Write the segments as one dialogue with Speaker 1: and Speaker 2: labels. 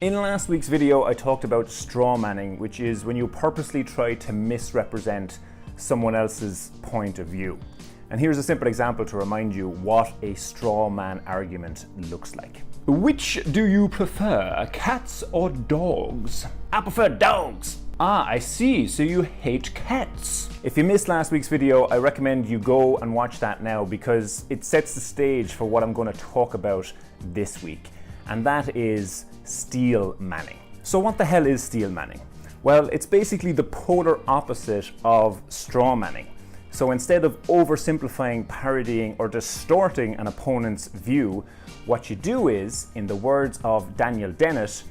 Speaker 1: In last week's video, I talked about straw manning, which is when you purposely try to misrepresent someone else's point of view. And here's a simple example to remind you what a straw man argument looks like. Which do you prefer, cats or dogs? I prefer dogs. Ah, I see, so you hate cats. If you missed last week's video, I recommend you go and watch that now because it sets the stage for what I'm going to talk about this week. And that is Steelmanning. So what the hell is Steelmanning? Well, it's basically the polar opposite of straw manning. So instead of oversimplifying, parodying, or distorting an opponent's view, what you do is, in the words of Daniel Dennett,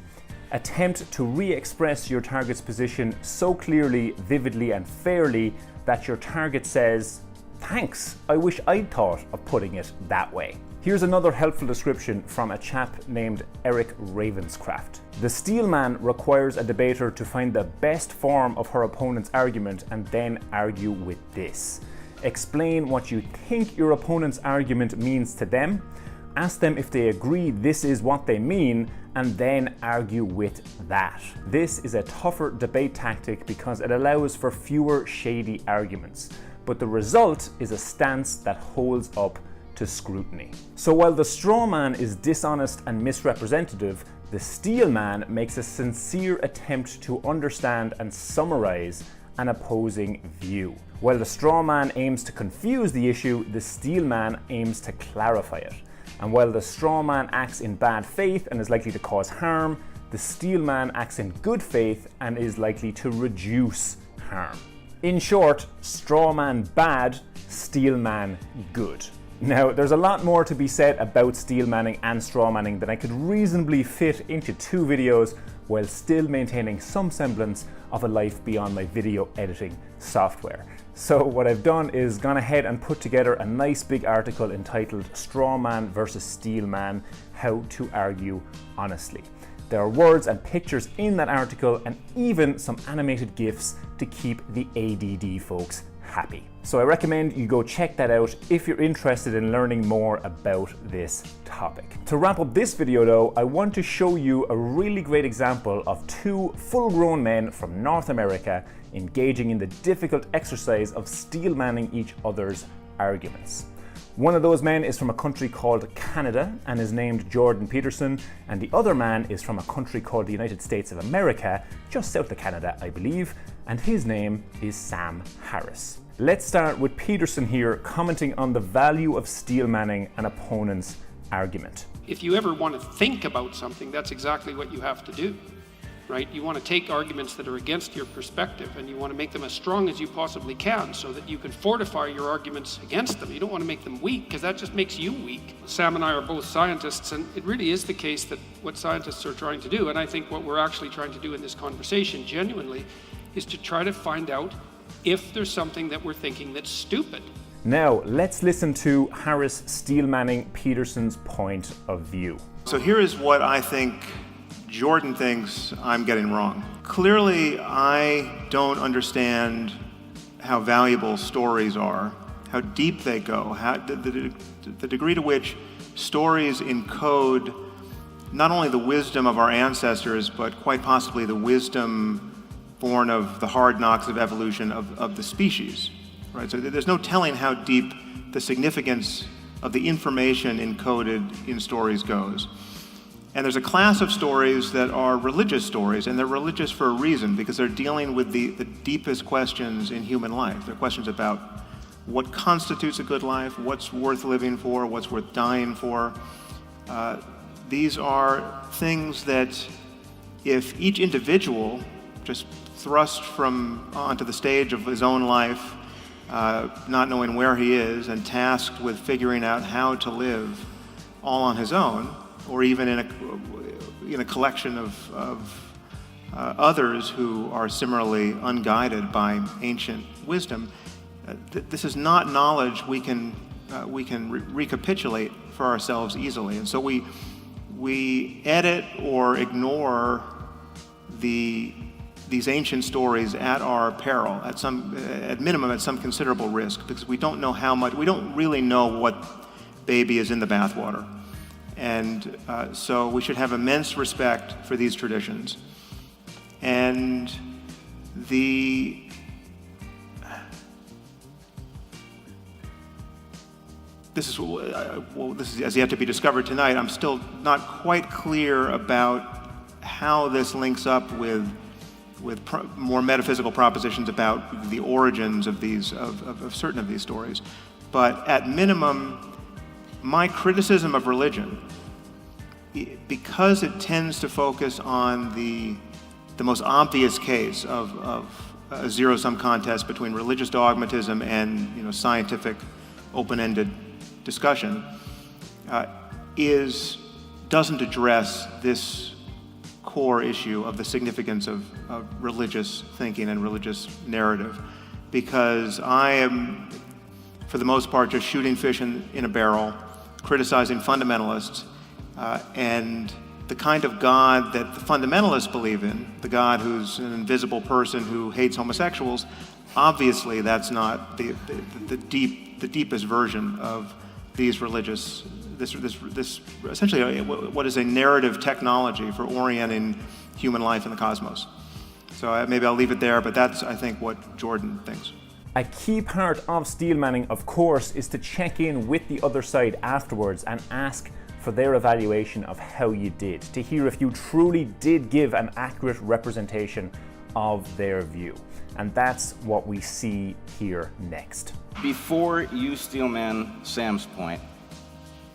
Speaker 1: attempt to re-express your target's position so clearly, vividly, and fairly that your target says, "Thanks, I wish I'd thought of putting it that way." Here's another helpful description from a chap named Eric Ravenscraft. The steelman requires a debater to find the best form of her opponent's argument and then argue with this. Explain what you think your opponent's argument means to them, ask them if they agree this is what they mean, and then argue with that. This is a tougher debate tactic because it allows for fewer shady arguments, but the result is a stance that holds up to scrutiny. So while the straw man is dishonest and misrepresentative, the steelman makes a sincere attempt to understand and summarize an opposing view. While the straw man aims to confuse the issue, the steelman aims to clarify it. And while the straw man acts in bad faith and is likely to cause harm, the steelman acts in good faith and is likely to reduce harm. In short, straw man bad, steelman good. Now, there's a lot more to be said about steelmanning and straw manning than I could reasonably fit into two videos while still maintaining some semblance of a life beyond my video editing software. So what I've done is gone ahead and put together a nice big article entitled Straw Man versus Steelman, How to Argue Honestly. There are words and pictures in that article and even some animated GIFs to keep the ADD folks happy. So I recommend you go check that out if you're interested in learning more about this topic. To wrap up this video though, I want to show you a really great example of two full-grown men from North America engaging in the difficult exercise of steelmanning each other's arguments. One of those men is from a country called Canada and is named Jordan Peterson, and the other man is from a country called the United States of America, just south of Canada, I believe, and his name is Sam Harris. Let's start with Peterson here, commenting on the value of steelmanning an opponent's argument.
Speaker 2: If you ever want to think about something, that's exactly what you have to do, right? You want to take arguments that are against your perspective and you want to make them as strong as you possibly can so that you can fortify your arguments against them. You don't want to make them weak because that just makes you weak. Sam and I are both scientists, and it really is the case that what scientists are trying to do, and I think what we're actually trying to do in this conversation genuinely, is to try to find out if there's something that we're thinking that's stupid.
Speaker 1: Now, let's listen to Harris steelmanning Peterson's point of view.
Speaker 3: So here is what I think Jordan thinks I'm getting wrong. Clearly, I don't understand how valuable stories are, how deep they go, the degree to which stories encode not only the wisdom of our ancestors, but quite possibly the wisdom born of the hard knocks of evolution of the species, right? So there's no telling how deep the significance of the information encoded in stories goes. And there's a class of stories that are religious stories, and they're religious for a reason, because they're dealing with the deepest questions in human life. They're questions about what constitutes a good life, what's worth living for, what's worth dying for. These are things that if each individual just thrust onto the stage of his own life, not knowing where he is and tasked with figuring out how to live all on his own, or even in a collection of others who are similarly unguided by ancient wisdom, this is not knowledge we can recapitulate for ourselves easily. And so we edit or ignore these ancient stories at our peril, at minimum at some considerable risk, because we don't know how much, we don't really know what baby is in the bathwater. And so we should have immense respect for these traditions. And this is as yet to be discovered tonight. I'm still not quite clear about how this links up with more metaphysical propositions about the origins of certain of these stories. But at minimum, my criticism of religion, because it tends to focus on the most obvious case of a zero-sum contest between religious dogmatism and scientific open-ended discussion, doesn't address this core issue of the significance of religious thinking and religious narrative, because I am, for the most part, just shooting fish in a barrel, criticizing fundamentalists, and the kind of God that the fundamentalists believe in, the God who's an invisible person who hates homosexuals, obviously that's not the deepest version of these religious, this essentially what is a narrative technology for orienting human life in the cosmos. So maybe I'll leave it there, but that's, I think, what Jordan thinks.
Speaker 1: A key part of Steelmanning, of course, is to check in with the other side afterwards and ask for their evaluation of how you did, to hear if you truly did give an accurate representation of their view. And that's what we see here next.
Speaker 4: Before you steelman Sam's point,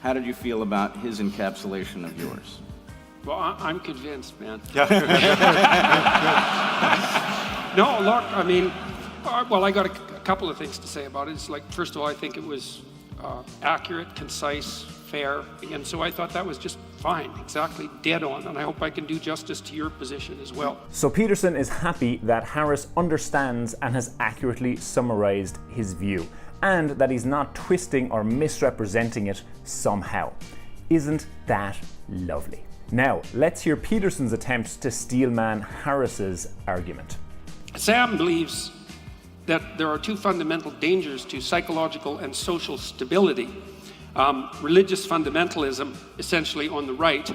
Speaker 4: how did you feel about his encapsulation of yours?
Speaker 2: Well, I'm convinced, man.
Speaker 3: Yeah.
Speaker 2: No, look, I mean, well, I got a couple of things to say about it. It's like, first of all, I think it was accurate, concise, fair, and so I thought that was just fine, exactly dead on, and I hope I can do justice to your position as well.
Speaker 1: So Peterson is happy that Harris understands and has accurately summarized his view, and that he's not twisting or misrepresenting it somehow. Isn't that lovely? Now, let's hear Peterson's attempt to steelman Harris's argument.
Speaker 2: Sam believes that there are two fundamental dangers to psychological and social stability. Religious fundamentalism, essentially on the right,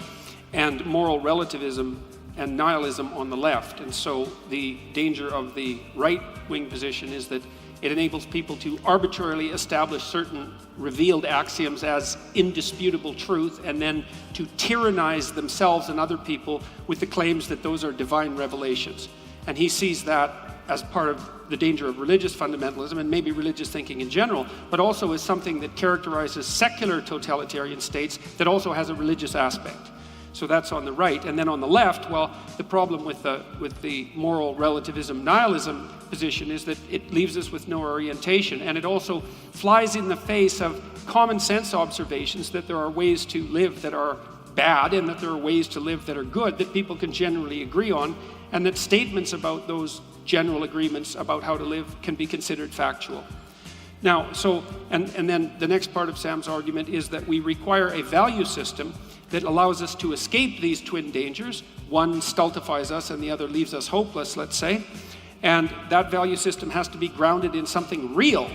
Speaker 2: and moral relativism and nihilism on the left. And so the danger of the right-wing position is that it enables people to arbitrarily establish certain revealed axioms as indisputable truth, and then to tyrannize themselves and other people with the claims that those are divine revelations. And he sees that as part of the danger of religious fundamentalism and maybe religious thinking in general, but also as something that characterizes secular totalitarian states that also has a religious aspect. So that's on the right. And then on the left, well, the problem with the moral relativism nihilism position is that it leaves us with no orientation, and it also flies in the face of common sense observations that there are ways to live that are bad and that there are ways to live that are good that people can generally agree on, and that statements about those general agreements about how to live can be considered factual. Now, so, and then the next part of Sam's argument is that we require a value system that allows us to escape these twin dangers. One stultifies us and the other leaves us hopeless, let's say. And that value system has to be grounded in something real.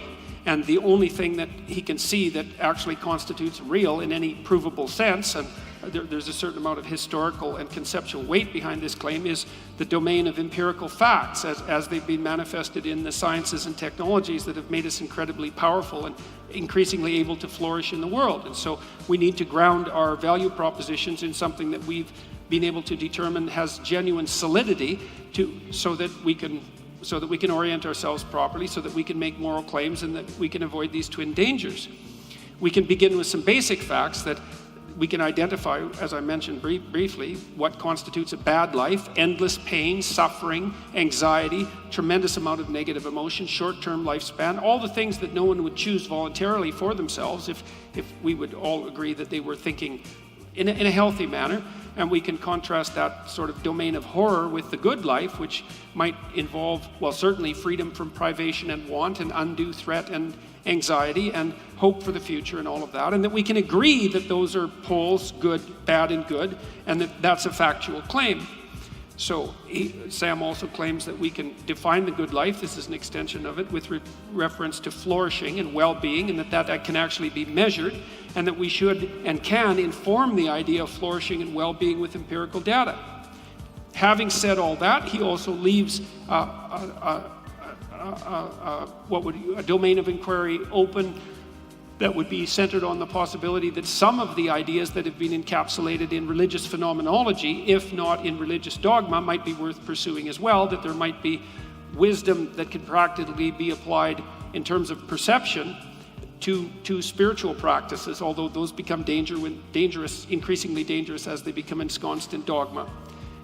Speaker 2: And the only thing that he can see that actually constitutes real in any provable sense, and there's a certain amount of historical and conceptual weight behind this claim, is the domain of empirical facts as they've been manifested in the sciences and technologies that have made us incredibly powerful and increasingly able to flourish in the world. And so we need to ground our value propositions in something that we've been able to determine has genuine solidity so that we can orient ourselves properly, so that we can make moral claims and that we can avoid these twin dangers. We can begin with some basic facts that we can identify, as I mentioned briefly, what constitutes a bad life: endless pain, suffering, anxiety, tremendous amount of negative emotion, short-term lifespan, all the things that no one would choose voluntarily for themselves if we would all agree that they were thinking in a healthy manner. And we can contrast that sort of domain of horror with the good life, which might involve, well, certainly freedom from privation and want and undue threat and anxiety and hope for the future and all of that. And that we can agree that those are poles, good, bad, and good, and that that's a factual claim. So Sam also claims that we can define the good life, this is an extension of it, with reference to flourishing and well-being, and that can actually be measured, and that we should and can inform the idea of flourishing and well-being with empirical data. Having said all that, he also leaves a domain of inquiry open that would be centered on the possibility that some of the ideas that have been encapsulated in religious phenomenology, if not in religious dogma, might be worth pursuing as well, that there might be wisdom that could practically be applied in terms of perception to spiritual practices, although those become increasingly dangerous as they become ensconced in dogma.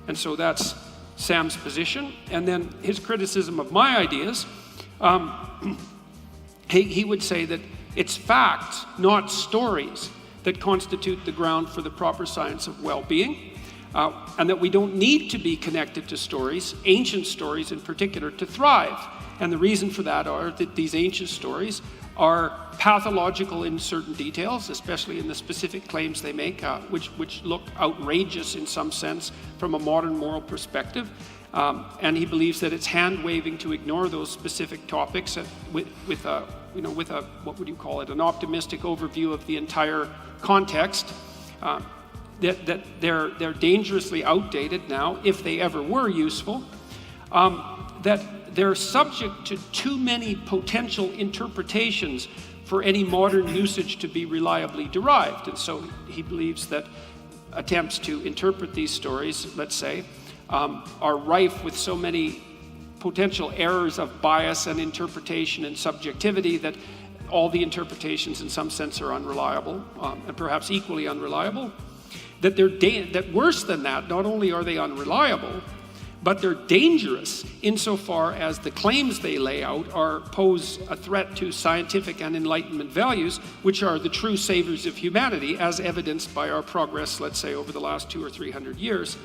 Speaker 2: And so that's Sam's position. And then his criticism of my ideas, he would say that it's facts, not stories, that constitute the ground for the proper science of well-being, and that we don't need to be connected to stories, ancient stories in particular, to thrive. And the reason for that are that these ancient stories are pathological in certain details, especially in the specific claims they make, which look outrageous in some sense from a modern moral perspective. And he believes that it's hand-waving to ignore those specific topics with a what would you call it, an optimistic overview of the entire context. That they're dangerously outdated now, if they ever were useful. That they're subject to too many potential interpretations for any modern usage to be reliably derived. And so he believes that attempts to interpret these stories, let's say, are rife with so many potential errors of bias and interpretation and subjectivity that all the interpretations in some sense are unreliable, and perhaps equally unreliable. That worse than that, not only are they unreliable, but they're dangerous insofar as the claims they lay out pose a threat to scientific and Enlightenment values, which are the true saviors of humanity, as evidenced by our progress, let's say, over the last 200 or 300 years,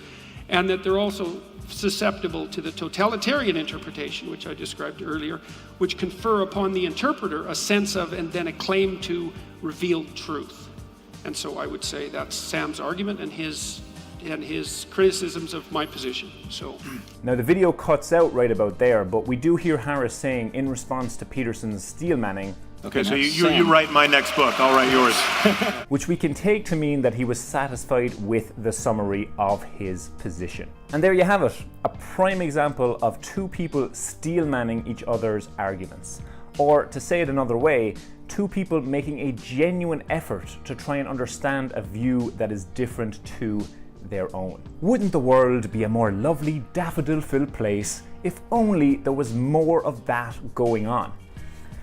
Speaker 2: and that they're also susceptible to the totalitarian interpretation, which I described earlier, which confer upon the interpreter a sense of and then a claim to revealed truth. And so I would say that's Sam's argument and his criticisms of my position. So
Speaker 1: now the video cuts out right about there, but we do hear Harris saying in response to Peterson's Steelmanning,
Speaker 3: okay, so you write my next book, I'll write yours.
Speaker 1: which we can take to mean that he was satisfied with the summary of his position. And there you have it, a prime example of two people Steelmanning each other's arguments. Or to say it another way, two people making a genuine effort to try and understand a view that is different to their own. Wouldn't the world be a more lovely, daffodil-filled place if only there was more of that going on?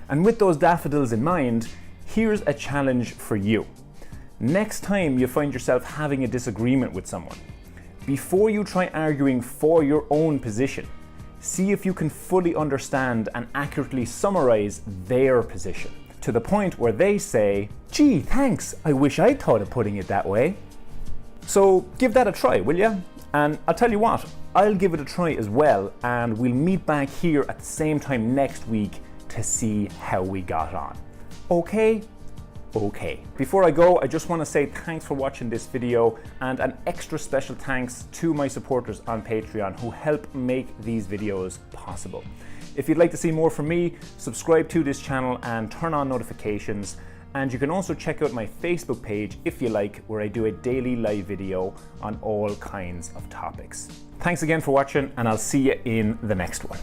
Speaker 1: And with those daffodils in mind, here's a challenge for you. Next time you find yourself having a disagreement with someone, before you try arguing for your own position, see if you can fully understand and accurately summarize their position, to the point where they say, "Gee, thanks, I wish I'd thought of putting it that way." So give that a try, will ya? And I'll tell you what, I'll give it a try as well, and we'll meet back here at the same time next week to see how we got on. Okay? Okay. Before I go, I just want to say thanks for watching this video, and an extra special thanks to my supporters on Patreon who help make these videos possible. If you'd like to see more from me, subscribe to this channel and turn on notifications. And you can also check out my Facebook page if you like, where I do a daily live video on all kinds of topics. Thanks again for watching, and I'll see you in the next one.